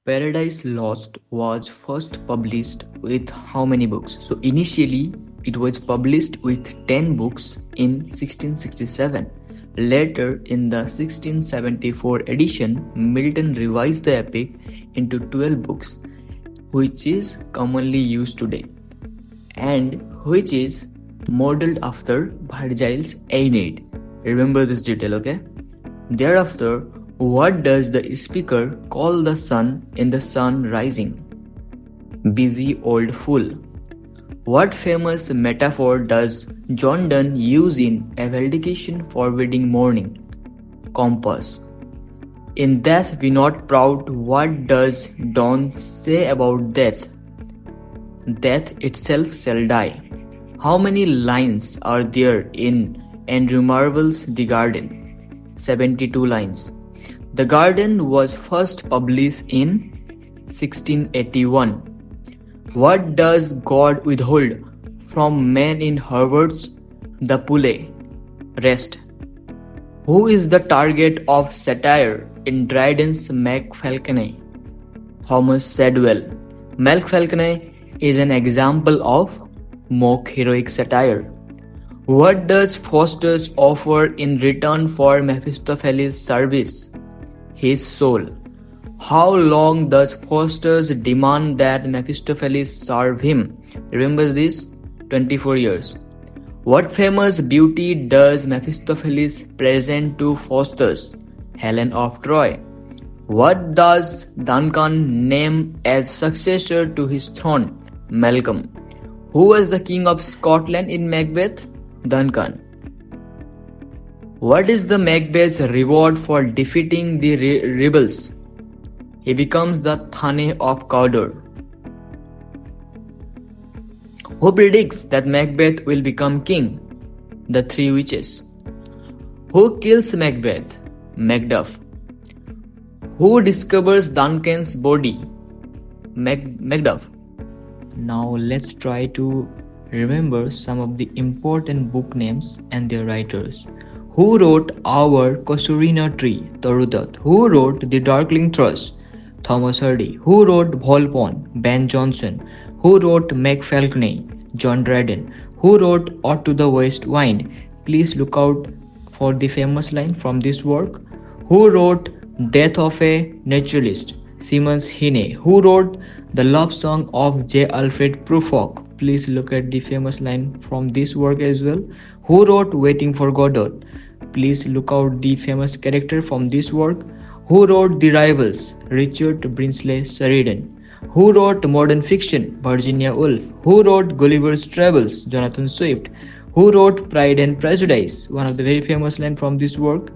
Paradise Lost was first published with how many books? So initially it was published with 10 books in 1667. Later in the 1674 edition, Milton revised the epic into 12 books, which is commonly used today and which is modeled after Virgil's Aeneid. Remember this detail, okay? Thereafter, what does the speaker call the sun in the sun rising? Busy old fool. What famous metaphor does John Donne use in A Valediction Forbidding Morning? Compass. In Death Be Not Proud, what does Donne say about death? Death itself shall die. How many lines are there in Andrew Marvell's The Garden? 72 lines. The Garden was first published in 1681. What does God withhold from men in Herbert's The Pulley? Rest. Who is the target of satire in Dryden's Macfalcone? Thomas Shadwell. Macfalcone is an example of mock heroic satire. What does Faustus offer in return for Mephistopheles' service? His soul. How long does Faustus demand that Mephistopheles serve him? Remember this? 24 years. What famous beauty does Mephistopheles present to Faustus? Helen of Troy. What does Duncan name as successor to his throne? Malcolm. Who was the king of Scotland in Macbeth? Duncan. What is the Macbeth's reward for defeating the rebels? He becomes the Thane of Cawdor. Who predicts that Macbeth will become king? The three witches. Who kills Macbeth? Macduff. Who discovers Duncan's body? Macduff. Now let's try to remember some of the important book names and their writers. Who wrote Our Casuarina Tree? Torudutt. Who wrote The Darkling Thrush? Thomas Hardy. Who wrote Volpone? Ben Jonson. Who wrote Macfalcone? John Dryden. Who wrote Out to the West Wind? Please look out for the famous line from this work. Who wrote Death of a Naturalist? Seamus Heaney. Who wrote The Love Song of J. Alfred Prufrock? Please look at the famous line from this work as well. Who wrote Waiting for Godot? Please look out the famous character from this work. Who wrote The Rivals? Richard Brinsley Sheridan. Who wrote modern fiction? Virginia Woolf. Who wrote Gulliver's Travels? Jonathan Swift. Who wrote Pride and Prejudice? One of the very famous lines from this work,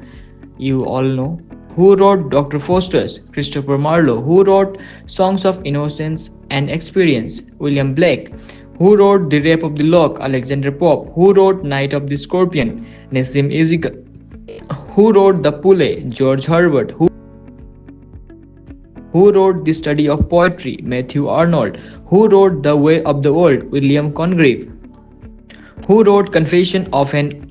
you all know. Who wrote Dr. Faustus? Christopher Marlowe. Who wrote Songs of Innocence and Experience? William Blake. Who wrote The Rape of the Lock? Alexander Pope. Who wrote Night of the Scorpion? Nassim Ezekiel. Who wrote The Pulley? George Herbert. Who wrote The Study of Poetry? Matthew Arnold. Who wrote The Way of the World? William Congreve. Who wrote Confession of an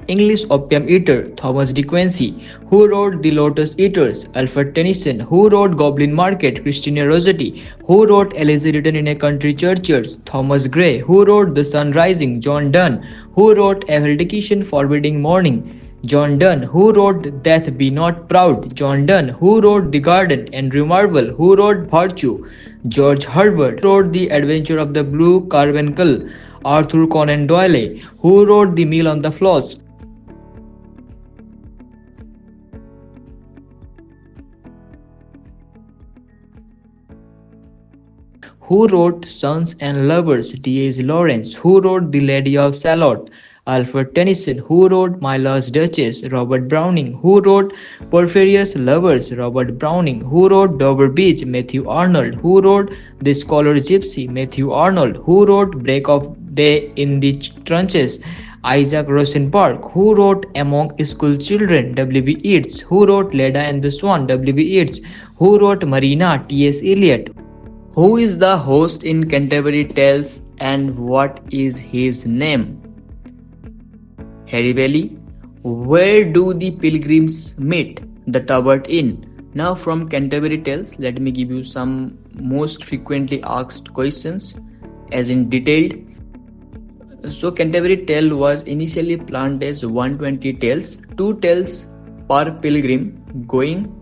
English Opium Eater? Thomas De Quincey. Who wrote The Lotus Eaters? Alfred Tennyson. Who wrote Goblin Market? Christina Rossetti. Who wrote Elegy Written in a Country Churchyard? Thomas Gray. Who wrote The Sun Rising? John Donne. Who wrote A Valediction Forbidding Morning? John Donne. Who wrote Death Be Not Proud? John Donne. Who wrote The Garden? Andrew Marvell. Who wrote Virtue? George Herbert. Who wrote The Adventure of the Blue Carbuncle? Arthur Conan Doyle. Who wrote The Meal on the Floss? Who wrote Sons and Lovers? D.H. Lawrence. Who wrote The Lady of Shalott? Alfred Tennyson. Who wrote My Lost Duchess? Robert Browning. Who wrote Porphyria's Lovers? Robert Browning. Who wrote Dover Beach? Matthew Arnold. Who wrote The Scholar Gypsy? Matthew Arnold. Who wrote Break of Day in the Trenches? Isaac Rosenberg. Who wrote Among School Children? W.B. Yeats. Who wrote Leda and the Swan? W.B. Yeats. Who wrote Marina? T.S. Eliot. Who is the host in Canterbury Tales and what is his name? Harry Bailey. Where do the pilgrims meet? The Tabard Inn. Now from Canterbury Tales, let me give you some most frequently asked questions as in detailed. So Canterbury Tale was initially planned as 120 tales, 2 tales per pilgrim going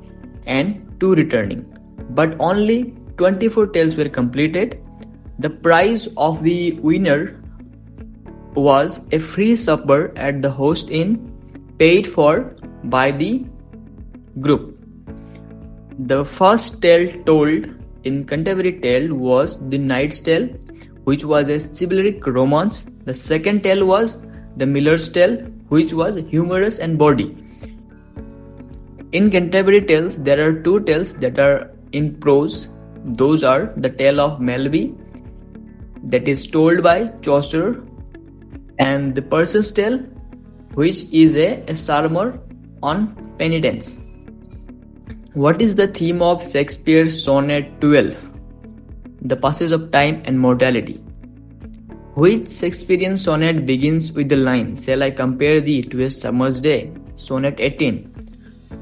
and 2 returning. But only 24 tales were completed. The prize of the winner was a free supper at the host inn paid for by the group. The first tale told in Canterbury Tale was The Knight's Tale, which was a chivalric romance. The second tale was The Miller's Tale, which was humorous and bawdy. In Canterbury Tales, there are 2 tales that are in prose. Those are the Tale of Melville, that is told by Chaucer, and the Purser's Tale, which is a sermon on penitence. What is the theme of Shakespeare's sonnet 12? The passage of time and mortality. Which Shakespearean sonnet begins with the line, "Shall I compare thee to a summer's day?" Sonnet 18.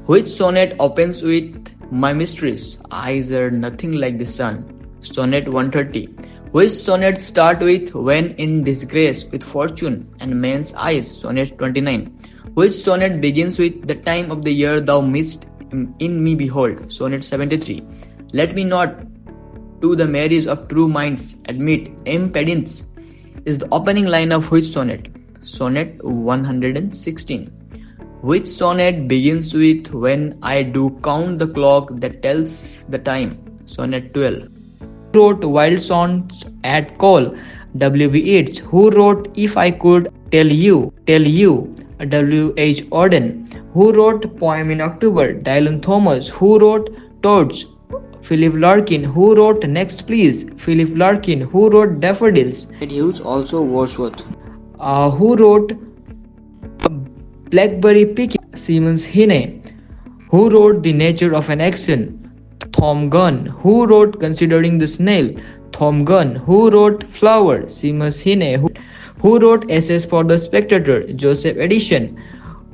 Which sonnet opens with, "My mistress' eyes are nothing like the sun"? Sonnet 130. Which sonnet start with, "When in disgrace with fortune and men's eyes"? Sonnet 29. Which sonnet begins with, "The time of the year thou midst in me behold"? Sonnet 73. "Let me not to the marriage of true minds admit impedance" is the opening line of which sonnet? Sonnet 116. Which sonnet begins with, "When I do count the clock that tells the time"? Sonnet 12. Who wrote Wild Songs at Call? W.B. Yeats. Who wrote If I Could Tell You? W.H. Auden. Who wrote Poem in October? Dylan Thomas. Who wrote Toads? Philip Larkin. Who wrote Next Please? Philip Larkin. Who wrote Daffodils? Hughes, also Wordsworth. Who wrote Blackberry Picking? Simmons Hine. Who wrote The Nature of an Action? Tom Gunn. Who wrote Considering the Snail? Tom Gunn. Who wrote Flower? Simmons Hine. Who wrote Essays for the Spectator? Joseph Addison.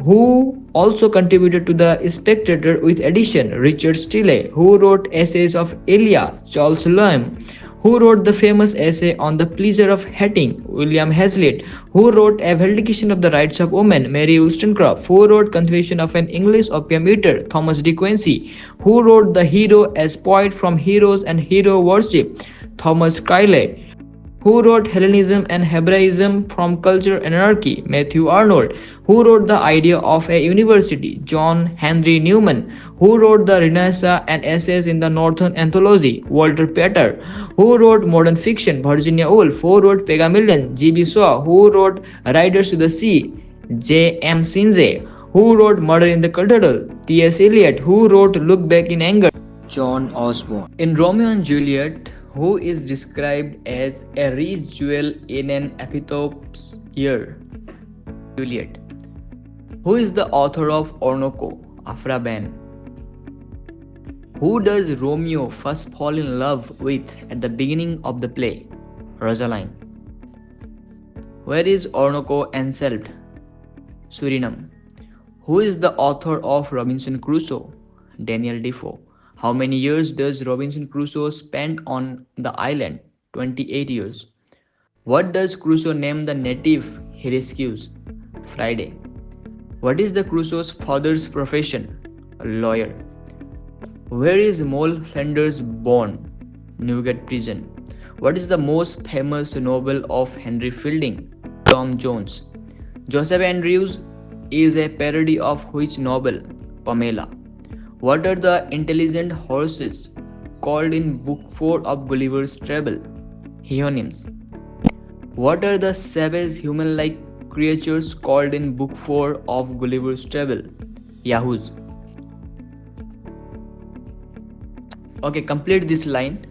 Who also contributed to the Spectator with addition? Richard Steele. Who wrote Essays of Elia? Charles Loam. Who wrote the famous essay on the pleasure of hating? William Hazlitt. Who wrote A Vindication of the Rights of Women? Mary Wollstonecraft. Who wrote Confession of an English Opium Eater? Thomas De Quincey. Who wrote The Hero as Poet from Heroes and Hero Worship? Thomas Crowley. Who wrote Hellenism and Hebraism from Culture and Anarchy? Matthew Arnold. Who wrote The Idea of a University? John Henry Newman. Who wrote The Renaissance and Essays in the Northern Anthology? Walter Pater. Who wrote Modern Fiction? Virginia Woolf. Who wrote Pygmalion? G.B. Shaw. Who wrote Riders to the Sea? J.M. Sinze. Who wrote Murder in the Cathedral? T.S. Eliot. Who wrote Look Back in Anger? John Osborne. In Romeo and Juliet, who is described as a rich jewel in an epitop's ear? Juliet. Who is the author of Orinoco? Afra Ben. Who does Romeo first fall in love with at the beginning of the play? Rosaline. Where is Orinoco enselved? Suriname. Who is the author of Robinson Crusoe? Daniel Defoe. How many years does Robinson Crusoe spend on the island? 28 years. What does Crusoe name the native he rescues? Friday. What is the Crusoe's father's profession? A lawyer. Where is Moll Flanders born? Newgate Prison. What is the most famous novel of Henry Fielding? Tom Jones. Joseph Andrews is a parody of which novel? Pamela. What are the intelligent horses called in Book 4 of Gulliver's Travels? Hyonyms. What are the savage human-like creatures called in Book 4 of Gulliver's Travels? Yahoos. Okay, complete this line.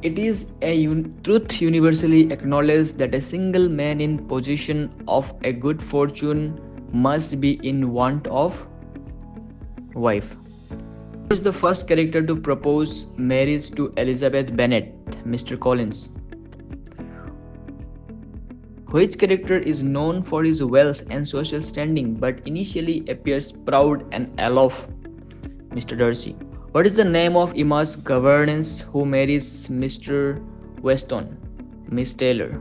It is a truth universally acknowledged that a single man in possession of a good fortune must be in want of wife. Who is the first character to propose marriage to Elizabeth Bennet? Mr. Collins. Which character is known for his wealth and social standing but initially appears proud and aloof? Mr. Darcy. What is the name of Emma's governess who marries Mr. Weston? Miss Taylor.